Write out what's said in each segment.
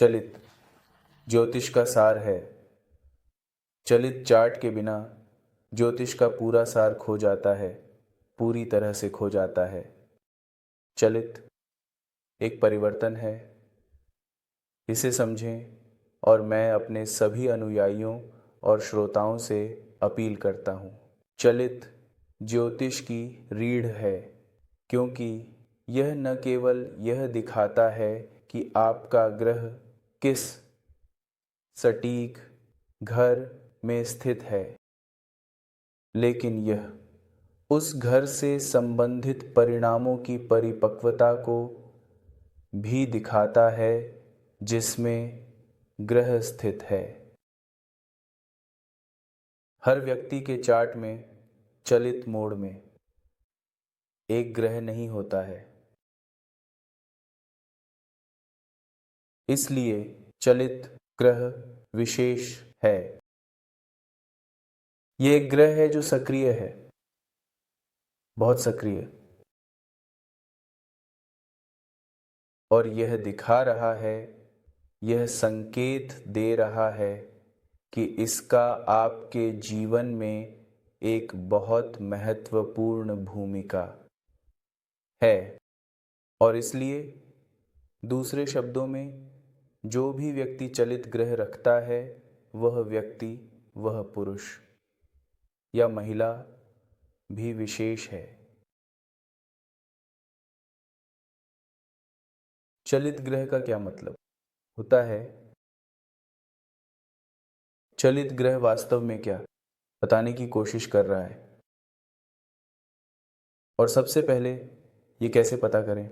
चलित ज्योतिष का सार है। चलित चार्ट के बिना ज्योतिष का पूरा सार खो जाता है, पूरी तरह से खो जाता है। चलित एक परिवर्तन है, इसे समझें और मैं अपने सभी अनुयायियों और श्रोताओं से अपील करता हूँ। चलित ज्योतिष की रीढ़ है, क्योंकि यह न केवल यह दिखाता है कि आपका ग्रह किस सटीक घर में स्थित है, लेकिन यह उस घर से संबंधित परिणामों की परिपक्वता को भी दिखाता है जिसमें ग्रह स्थित है। हर व्यक्ति के चार्ट में चलित मोड में एक ग्रह नहीं होता है, इसलिए चलित ग्रह विशेष है। यह एक ग्रह है जो सक्रिय है, बहुत सक्रिय, और यह दिखा रहा है, यह संकेत दे रहा है कि इसका आपके जीवन में एक बहुत महत्वपूर्ण भूमिका है। और इसलिए दूसरे शब्दों में, जो भी व्यक्ति चलित ग्रह रखता है, वह व्यक्ति, वह पुरुष या महिला भी विशेष है। चलित ग्रह का क्या मतलब होता है? चलित ग्रह वास्तव में क्या बताने की कोशिश कर रहा है, और सबसे पहले ये कैसे पता करें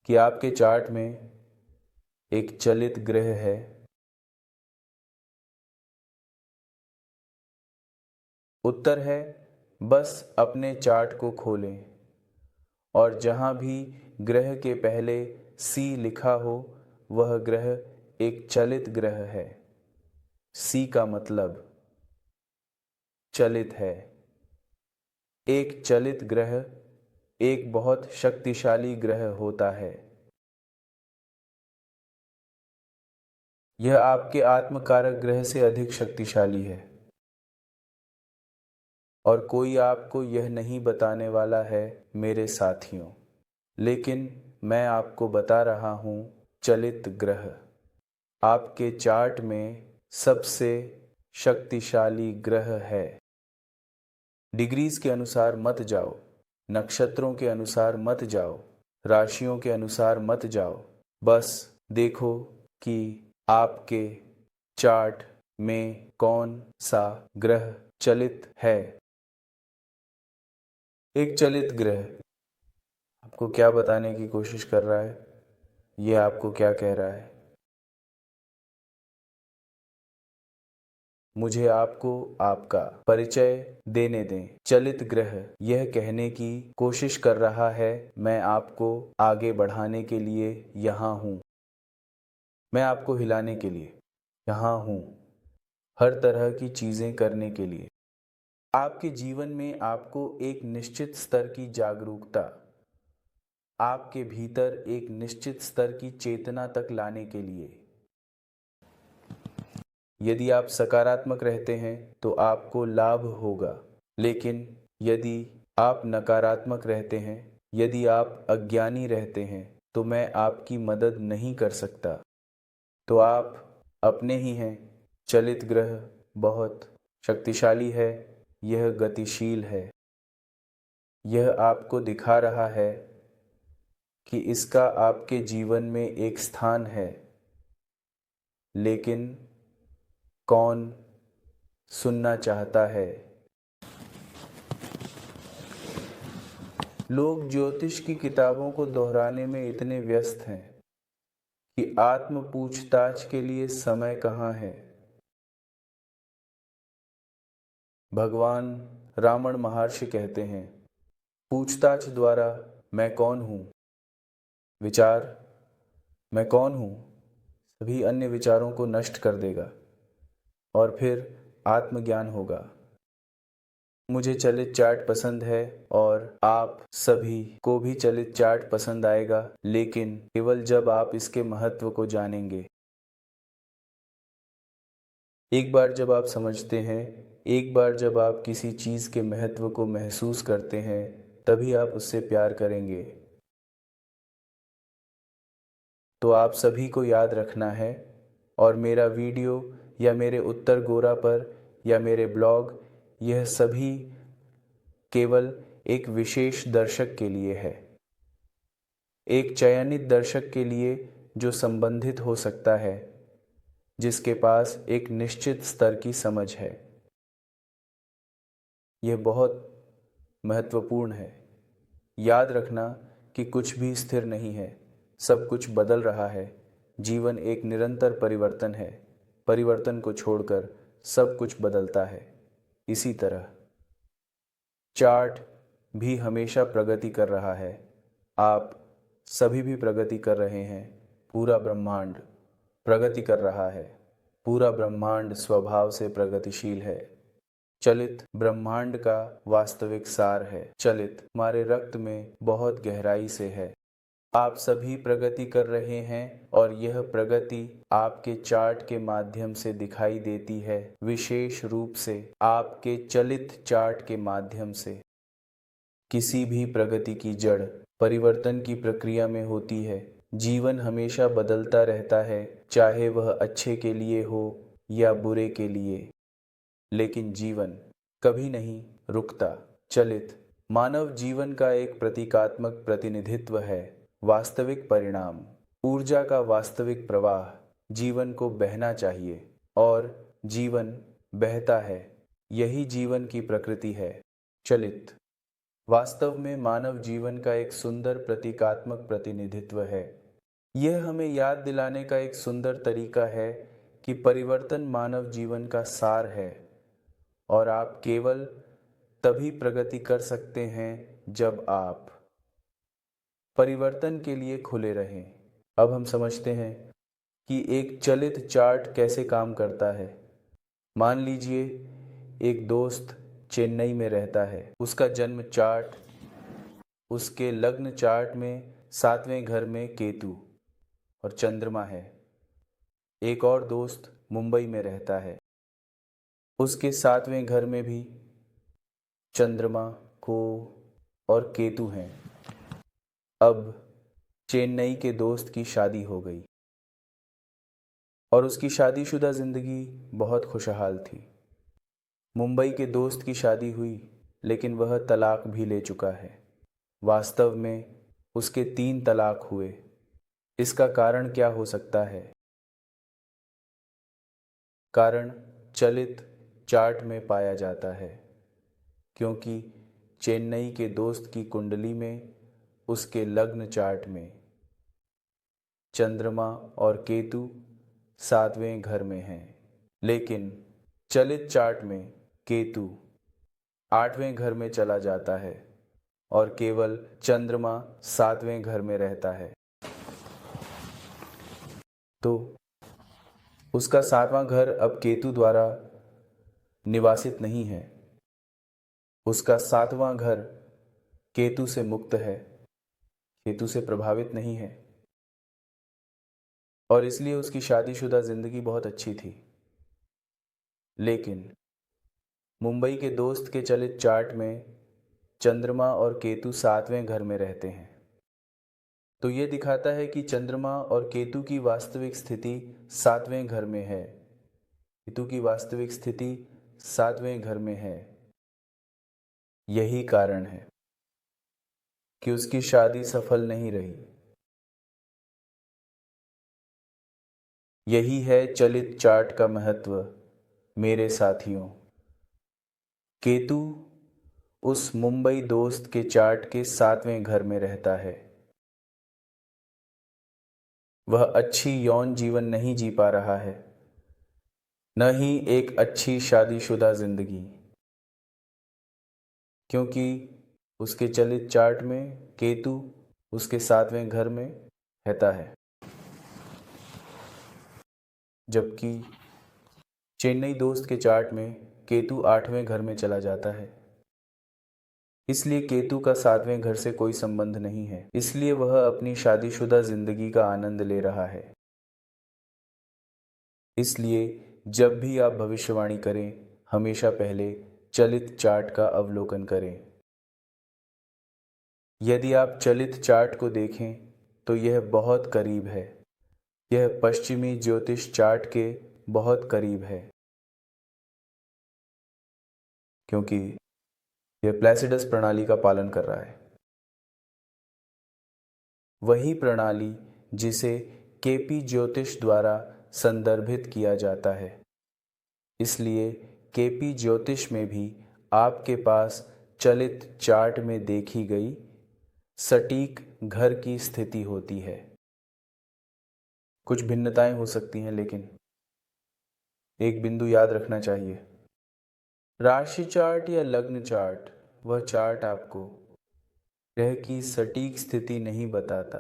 कि आपके चार्ट में एक चलित ग्रह है? उत्तर है, बस अपने चार्ट को खोलें और जहां भी ग्रह के पहले सी लिखा हो, वह ग्रह एक चलित ग्रह है। सी का मतलब चलित है। एक चलित ग्रह एक बहुत शक्तिशाली ग्रह होता है। यह आपके आत्मकारक ग्रह से अधिक शक्तिशाली है, और कोई आपको यह नहीं बताने वाला है मेरे साथियों, लेकिन मैं आपको बता रहा हूं, चलित ग्रह आपके चार्ट में सबसे शक्तिशाली ग्रह है। डिग्रीज के अनुसार मत जाओ, नक्षत्रों के अनुसार मत जाओ, राशियों के अनुसार मत जाओ। बस देखो कि आपके चार्ट में कौन सा ग्रह चलित है। एक चलित ग्रह आपको क्या बताने की कोशिश कर रहा है? यह आपको क्या कह रहा है? मुझे आपको आपका परिचय देने दें। चलित ग्रह यह कहने की कोशिश कर रहा है, मैं आपको आगे बढ़ाने के लिए यहाँ हूँ। मैं आपको हिलाने के लिए यहाँ हूँ, हर तरह की चीज़ें करने के लिए। आपके जीवन में आपको एक निश्चित स्तर की जागरूकता, आपके भीतर एक निश्चित स्तर की चेतना तक लाने के लिए। यदि आप सकारात्मक रहते हैं तो आपको लाभ होगा, लेकिन यदि आप नकारात्मक रहते हैं, यदि आप अज्ञानी रहते हैं, तो मैं आपकी मदद नहीं कर सकता। तो आप अपने ही हैं। चलित ग्रह बहुत शक्तिशाली है, यह गतिशील है। यह आपको दिखा रहा है कि इसका आपके जीवन में एक स्थान है, लेकिन कौन सुनना चाहता है? लोग ज्योतिष की किताबों को दोहराने में इतने व्यस्त हैं कि आत्म पूछताछ के लिए समय कहाँ है। भगवान रावण महर्षि कहते हैं, पूछताछ द्वारा मैं कौन हूँ, विचार मैं कौन हूँ सभी अन्य विचारों को नष्ट कर देगा और फिर आत्मज्ञान होगा। मुझे चलित चाट पसंद है और आप सभी को भी चलित चाट पसंद आएगा, लेकिन केवल जब आप इसके महत्व को जानेंगे। एक बार जब आप समझते हैं, एक बार जब आप किसी चीज़ के महत्व को महसूस करते हैं, तभी आप उससे प्यार करेंगे। तो आप सभी को याद रखना है, और मेरा वीडियो या मेरे उत्तर गोरा पर या मेरे ब्लॉग, यह सभी केवल एक विशेष दर्शक के लिए है, एक चयनित दर्शक के लिए जो संबंधित हो सकता है, जिसके पास एक निश्चित स्तर की समझ है। यह बहुत महत्वपूर्ण है। याद रखना कि कुछ भी स्थिर नहीं है, सब कुछ बदल रहा है। जीवन एक निरंतर परिवर्तन है। परिवर्तन को छोड़कर सब कुछ बदलता है। इसी तरह चार्ट भी हमेशा प्रगति कर रहा है। आप सभी भी प्रगति कर रहे हैं। पूरा ब्रह्मांड प्रगति कर रहा है। पूरा ब्रह्मांड स्वभाव से प्रगतिशील है। चलित ब्रह्मांड का वास्तविक सार है। चलित हमारे रक्त में बहुत गहराई से है। आप सभी प्रगति कर रहे हैं और यह प्रगति आपके चार्ट के माध्यम से दिखाई देती है, विशेष रूप से आपके चलित चार्ट के माध्यम से। किसी भी प्रगति की जड़ परिवर्तन की प्रक्रिया में होती है। जीवन हमेशा बदलता रहता है, चाहे वह अच्छे के लिए हो या बुरे के लिए, लेकिन जीवन कभी नहीं रुकता। चलित मानव जीवन का एक प्रतीकात्मक प्रतिनिधित्व है। वास्तविक परिणाम, ऊर्जा का वास्तविक प्रवाह। जीवन को बहना चाहिए और जीवन बहता है। यही जीवन की प्रकृति है। चलित वास्तव में मानव जीवन का एक सुंदर प्रतीकात्मक प्रतिनिधित्व है। यह हमें याद दिलाने का एक सुंदर तरीका है कि परिवर्तन मानव जीवन का सार है और आप केवल तभी प्रगति कर सकते हैं जब आप परिवर्तन के लिए खुले रहें। अब हम समझते हैं कि एक चलित चार्ट कैसे काम करता है। मान लीजिए एक दोस्त चेन्नई में रहता है। उसका जन्म चार्ट, उसके लग्न चार्ट में 7वें घर में केतु और चंद्रमा है। एक और दोस्त मुंबई में रहता है। उसके 7वें घर में भी चंद्रमा को और केतु हैं। अब चेन्नई के दोस्त की शादी हो गई और उसकी शादीशुदा जिंदगी बहुत खुशहाल थी। मुंबई के दोस्त की शादी हुई, लेकिन वह तलाक भी ले चुका है। वास्तव में उसके 3 तलाक हुए। इसका कारण क्या हो सकता है? कारण चलित चार्ट में पाया जाता है, क्योंकि चेन्नई के दोस्त की कुंडली में, उसके लग्न चार्ट में चंद्रमा और केतु 7वें घर में हैं, लेकिन चलित चार्ट में केतु 8वें घर में चला जाता है और केवल चंद्रमा 7वें घर में रहता है। तो उसका 7वां घर अब केतु द्वारा निवासित नहीं है। उसका 7वां घर केतु से मुक्त है, केतु से प्रभावित नहीं है, और इसलिए उसकी शादीशुदा जिंदगी बहुत अच्छी थी। लेकिन मुंबई के दोस्त के चलित चार्ट में चंद्रमा और केतु 7वें घर में रहते हैं। तो ये दिखाता है कि चंद्रमा और केतु की वास्तविक स्थिति 7वें घर में है। केतु की वास्तविक स्थिति 7वें घर में है। यही कारण है कि उसकी शादी सफल नहीं रही। यही है चलित चार्ट का महत्व मेरे साथियों। केतु उस मुंबई दोस्त के चार्ट के 7वें घर में रहता है। वह अच्छी यौन जीवन नहीं जी पा रहा है, न ही एक अच्छी शादीशुदा जिंदगी, क्योंकि उसके चलित चार्ट में केतु उसके 7वें घर में रहता है, जबकि चेन्नई दोस्त के चार्ट में केतु 8वें घर में चला जाता है। इसलिए केतु का 7वें घर से कोई संबंध नहीं है, इसलिए वह अपनी शादीशुदा जिंदगी का आनंद ले रहा है। इसलिए जब भी आप भविष्यवाणी करें, हमेशा पहले चलित चार्ट का अवलोकन करें। यदि आप चलित चार्ट को देखें तो यह बहुत करीब है, यह पश्चिमी ज्योतिष चार्ट के बहुत करीब है, क्योंकि यह प्लेसिडस प्रणाली का पालन कर रहा है। वही प्रणाली जिसे केपी ज्योतिष द्वारा संदर्भित किया जाता है। इसलिए केपी ज्योतिष में भी आपके पास चलित चार्ट में देखी गई सटीक घर की स्थिति होती है। कुछ भिन्नताएं हो सकती हैं, लेकिन एक बिंदु याद रखना चाहिए। राशि चार्ट या लग्न चार्ट, वह चार्ट आपको ग्रह की सटीक स्थिति नहीं बताता।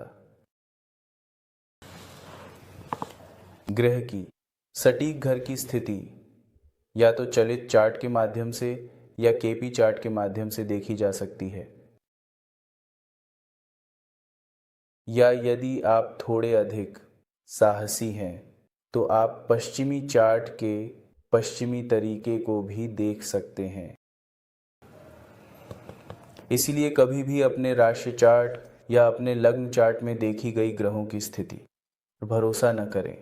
ग्रह की सटीक घर की स्थिति या तो चलित चार्ट के माध्यम से या केपी चार्ट के माध्यम से देखी जा सकती है, या यदि आप थोड़े अधिक साहसी हैं तो आप पश्चिमी चार्ट के पश्चिमी तरीके को भी देख सकते हैं। इसीलिए कभी भी अपने राशि चार्ट या अपने लग्न चार्ट में देखी गई ग्रहों की स्थिति पर भरोसा न करें।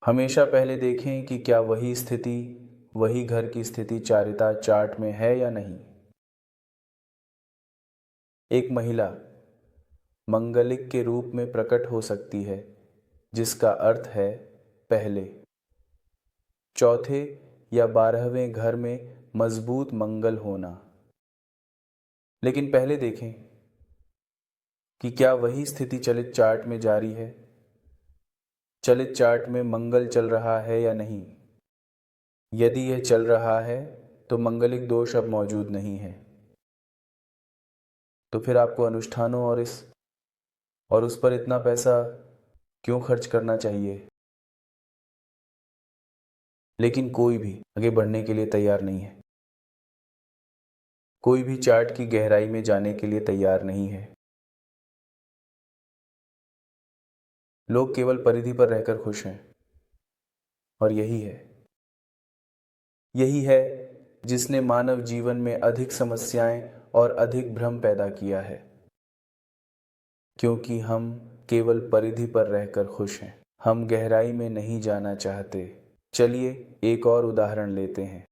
हमेशा पहले देखें कि क्या वही स्थिति, वही घर की स्थिति चारिता चार्ट में है या नहीं। एक महिला मंगलिक के रूप में प्रकट हो सकती है, जिसका अर्थ है पहले, चौथे या 12वें घर में मजबूत मंगल होना। लेकिन पहले देखें कि क्या वही स्थिति चलित चार्ट में जारी है, चलित चार्ट में मंगल चल रहा है या नहीं। यदि यह चल रहा है तो मंगलिक दोष अब मौजूद नहीं है, तो फिर आपको अनुष्ठानों और उस पर इतना पैसा क्यों खर्च करना चाहिए। लेकिन कोई भी आगे बढ़ने के लिए तैयार नहीं है, कोई भी चार्ट की गहराई में जाने के लिए तैयार नहीं है। लोग केवल परिधि पर रहकर खुश हैं, और यही है जिसने मानव जीवन में अधिक समस्याएं और अधिक भ्रम पैदा किया है, क्योंकि हम केवल परिधि पर रहकर खुश हैं, हम गहराई में नहीं जाना चाहते। चलिए एक और उदाहरण लेते हैं।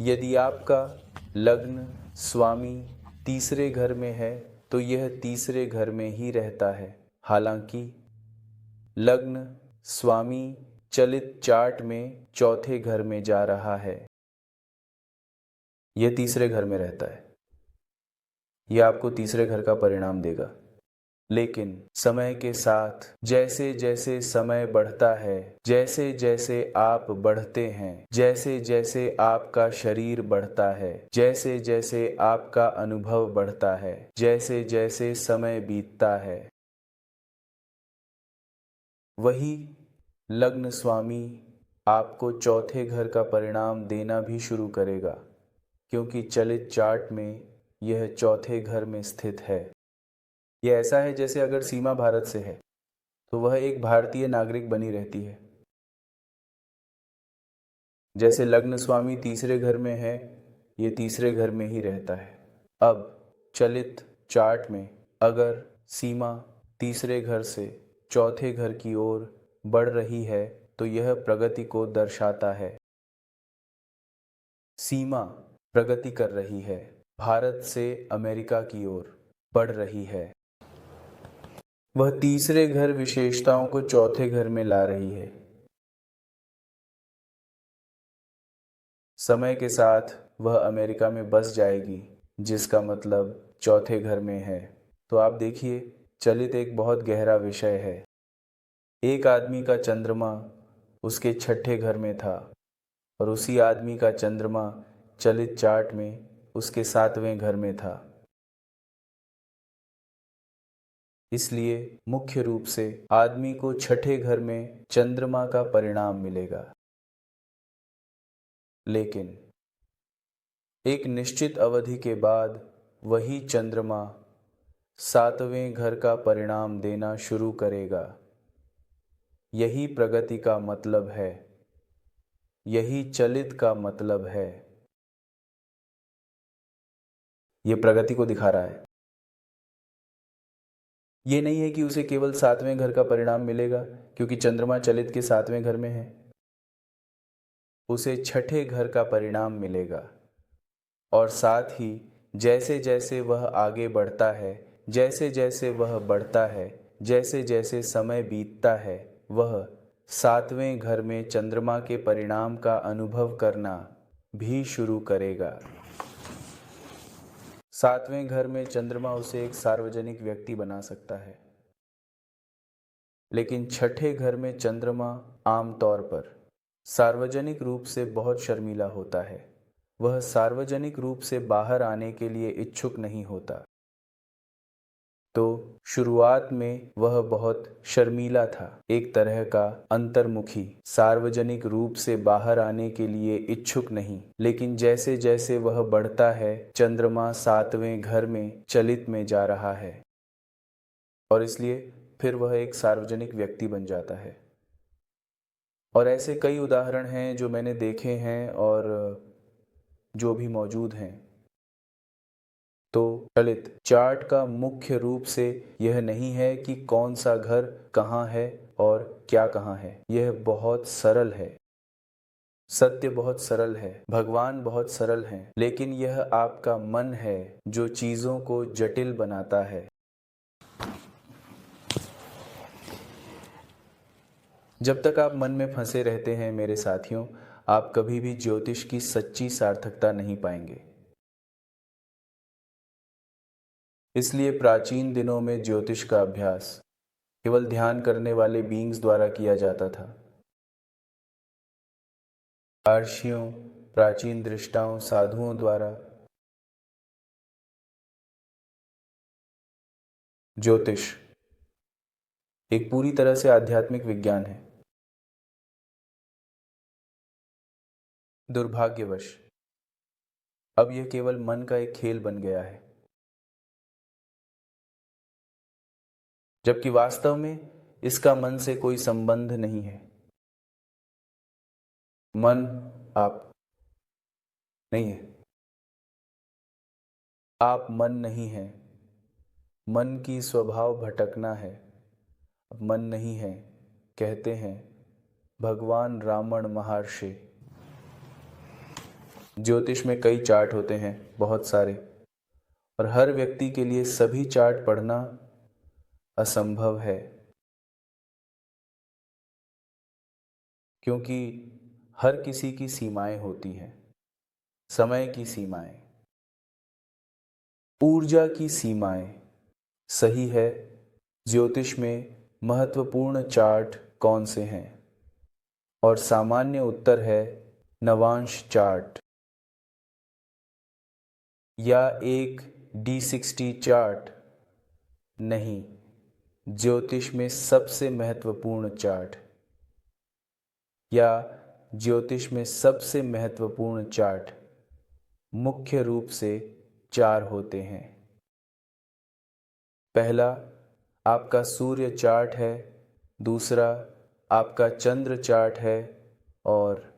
यदि आपका लग्न स्वामी तीसरे घर में है तो यह तीसरे घर में ही रहता है। हालांकि लग्न स्वामी चलित चार्ट में चौथे घर में जा रहा है, यह तीसरे घर में रहता है। यह आपको तीसरे घर का परिणाम देगा। लेकिन समय के साथ जैसे जैसे समय बढ़ता है, जैसे जैसे आप बढ़ते हैं, जैसे जैसे आपका शरीर बढ़ता है, जैसे जैसे आपका अनुभव बढ़ता है, जैसे जैसे समय बीतता है, वही लग्न स्वामी आपको चौथे घर का परिणाम देना भी शुरू करेगा, क्योंकि चलित चार्ट में यह चौथे घर में स्थित है। यह ऐसा है जैसे अगर सीमा भारत से है तो वह एक भारतीय नागरिक बनी रहती है। जैसे लग्न स्वामी तीसरे घर में है, ये तीसरे घर में ही रहता है। अब चलित चार्ट में अगर सीमा तीसरे घर से चौथे घर की ओर बढ़ रही है तो यह प्रगति को दर्शाता है। सीमा प्रगति कर रही है, भारत से अमेरिका की ओर बढ़ रही है। वह तीसरे घर विशेषताओं को चौथे घर में ला रही है। समय के साथ वह अमेरिका में बस जाएगी, जिसका मतलब चौथे घर में है। तो आप देखिए, चलित एक बहुत गहरा विषय है। एक आदमी का चंद्रमा उसके छठे घर में था और उसी आदमी का चंद्रमा चलित चार्ट में उसके 7वें घर में था। इसलिए मुख्य रूप से आदमी को छठे घर में चंद्रमा का परिणाम मिलेगा। लेकिन एक निश्चित अवधि के बाद वही चंद्रमा सातवें घर का परिणाम देना शुरू करेगा। यही प्रगति का मतलब है, यही चलित का मतलब है। ये प्रगति को दिखा रहा है। ये नहीं है कि उसे केवल सातवें घर का परिणाम मिलेगा क्योंकि चंद्रमा चलित के सातवें घर में है। उसे छठे घर का परिणाम मिलेगा। और साथ ही जैसे जैसे वह आगे बढ़ता है, जैसे जैसे वह बढ़ता है, जैसे जैसे समय बीतता है, वह सातवें घर में चंद्रमा के परिणाम का अनुभव करना भी शुरू करेगा। सातवें घर में चंद्रमा उसे एक सार्वजनिक व्यक्ति बना सकता है, लेकिन छठे घर में चंद्रमा आमतौर पर सार्वजनिक रूप से बहुत शर्मीला होता है। वह सार्वजनिक रूप से बाहर आने के लिए इच्छुक नहीं होता। तो शुरुआत में वह बहुत शर्मीला था, एक तरह का अंतर्मुखी, सार्वजनिक रूप से बाहर आने के लिए इच्छुक नहीं। लेकिन जैसे जैसे वह बढ़ता है, चंद्रमा सातवें घर में चलित में जा रहा है और इसलिए फिर वह एक सार्वजनिक व्यक्ति बन जाता है। और ऐसे कई उदाहरण हैं जो मैंने देखे हैं और जो भी मौजूद हैं। तो चलित चार्ट का मुख्य रूप से यह नहीं है कि कौन सा घर कहाँ है और क्या कहाँ है। यह बहुत सरल है। सत्य बहुत सरल है, भगवान बहुत सरल हैं, लेकिन यह आपका मन है जो चीजों को जटिल बनाता है। जब तक आप मन में फंसे रहते हैं मेरे साथियों, आप कभी भी ज्योतिष की सच्ची सार्थकता नहीं पाएंगे। इसलिए प्राचीन दिनों में ज्योतिष का अभ्यास केवल ध्यान करने वाले बीइंग्स द्वारा किया जाता था। महर्षियों, प्राचीन दृष्टाओं, साधुओं द्वारा ज्योतिष एक पूरी तरह से आध्यात्मिक विज्ञान है। दुर्भाग्यवश अब यह केवल मन का एक खेल बन गया है, जबकि वास्तव में इसका मन से कोई संबंध नहीं है। मन आप नहीं है, आप मन नहीं है। मन की स्वभाव भटकना है। अब मन नहीं है, कहते हैं भगवान रावण महर्षि। ज्योतिष में कई चार्ट होते हैं, बहुत सारे, और हर व्यक्ति के लिए सभी चार्ट पढ़ना असंभव है, क्योंकि हर किसी की सीमाएं होती हैं। समय की सीमाएं, ऊर्जा की सीमाएं। सही है, ज्योतिष में महत्वपूर्ण चार्ट कौन से हैं? और सामान्य उत्तर है नवांश चार्ट या एक D60 चार्ट। नहीं, ज्योतिष में सबसे महत्वपूर्ण चार्ट या ज्योतिष में सबसे महत्वपूर्ण चार्ट मुख्य रूप से चार होते हैं। पहला आपका सूर्य चार्ट है, दूसरा आपका चंद्र चार्ट है और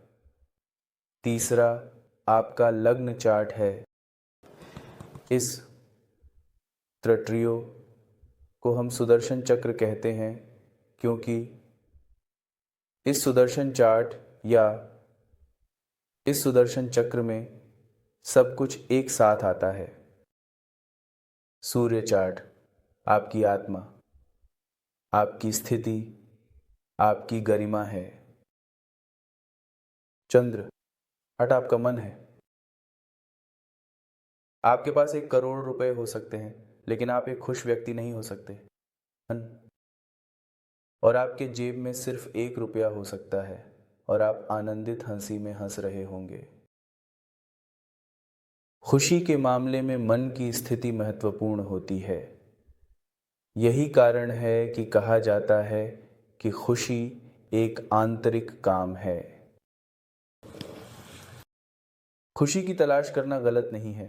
तीसरा आपका लग्न चार्ट है। इस त्रिट्रियो को हम सुदर्शन चक्र कहते हैं, क्योंकि इस सुदर्शन चार्ट या इस सुदर्शन चक्र में सब कुछ एक साथ आता है। सूर्य चार्ट आपकी आत्मा, आपकी स्थिति, आपकी गरिमा है। चंद्र चार्ट आपका मन है। आपके पास 1 करोड़ रुपए हो सकते हैं, लेकिन आप एक खुश व्यक्ति नहीं हो सकते। और आपके जेब में सिर्फ 1 रुपया हो सकता है और आप आनंदित हंसी में हंस रहे होंगे। खुशी के मामले में मन की स्थिति महत्वपूर्ण होती है। यही कारण है कि कहा जाता है कि खुशी एक आंतरिक काम है। खुशी की तलाश करना गलत नहीं है,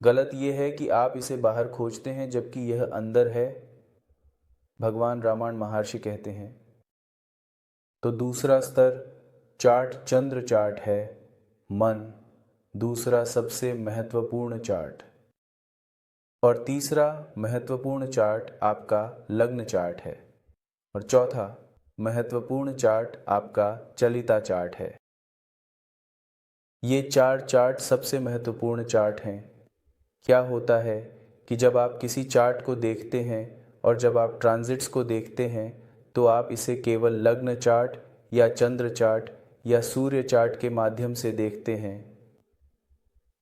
गलत ये है कि आप इसे बाहर खोजते हैं जबकि यह अंदर है, भगवान रामायण महर्षि कहते हैं। तो दूसरा स्तर चार्ट चंद्र चार्ट है, मन, दूसरा सबसे महत्वपूर्ण चार्ट। और तीसरा महत्वपूर्ण चार्ट आपका लग्न चार्ट है। और चौथा महत्वपूर्ण चार्ट आपका चलिता चार्ट है। ये चार चार्ट सबसे महत्वपूर्ण चार्ट हैं। क्या होता है कि जब आप किसी चार्ट को देखते हैं और जब आप ट्रांजिट्स को देखते हैं तो आप इसे केवल लग्न चार्ट या चंद्र चार्ट या सूर्य चार्ट के माध्यम से देखते हैं,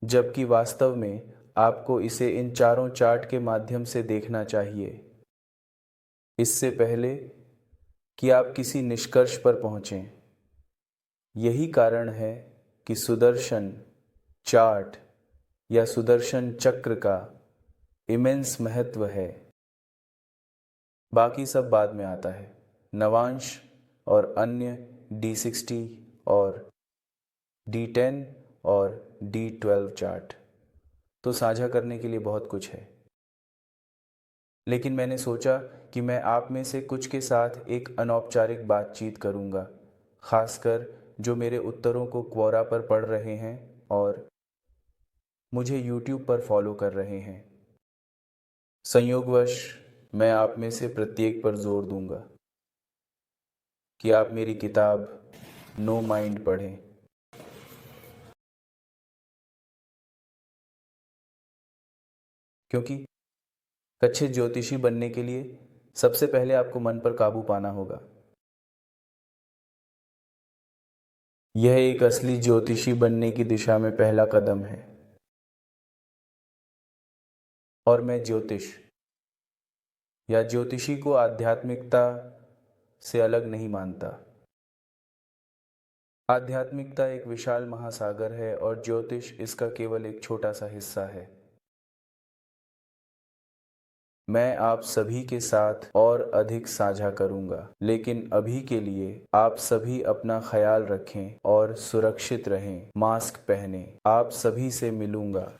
जबकि वास्तव में आपको इसे इन चारों चार्ट के माध्यम से देखना चाहिए, इससे पहले कि आप किसी निष्कर्ष पर पहुंचें। यही कारण है कि सुदर्शन चार्ट या सुदर्शन चक्र का इमेंस महत्व है। बाकी सब बाद में आता है, नवांश और अन्य D60 और D10 और D12 चार्ट तो साझा करने के लिए बहुत कुछ है, लेकिन मैंने सोचा कि मैं आप में से कुछ के साथ एक अनौपचारिक बातचीत करूंगा, खासकर जो मेरे उत्तरों को क्वोरा पर पढ़ रहे हैं और मुझे YouTube पर फॉलो कर रहे हैं। संयोगवश मैं आप में से प्रत्येक पर जोर दूंगा कि आप मेरी किताब नो माइंड पढ़ें, क्योंकि अच्छे ज्योतिषी बनने के लिए सबसे पहले आपको मन पर काबू पाना होगा। यह एक असली ज्योतिषी बनने की दिशा में पहला कदम है। और मैं ज्योतिष या ज्योतिषी को आध्यात्मिकता से अलग नहीं मानता। आध्यात्मिकता एक विशाल महासागर है और ज्योतिष इसका केवल एक छोटा सा हिस्सा है। मैं आप सभी के साथ और अधिक साझा करूंगा, लेकिन अभी के लिए आप सभी अपना ख्याल रखें और सुरक्षित रहें, मास्क पहनें। आप सभी से मिलूंगा।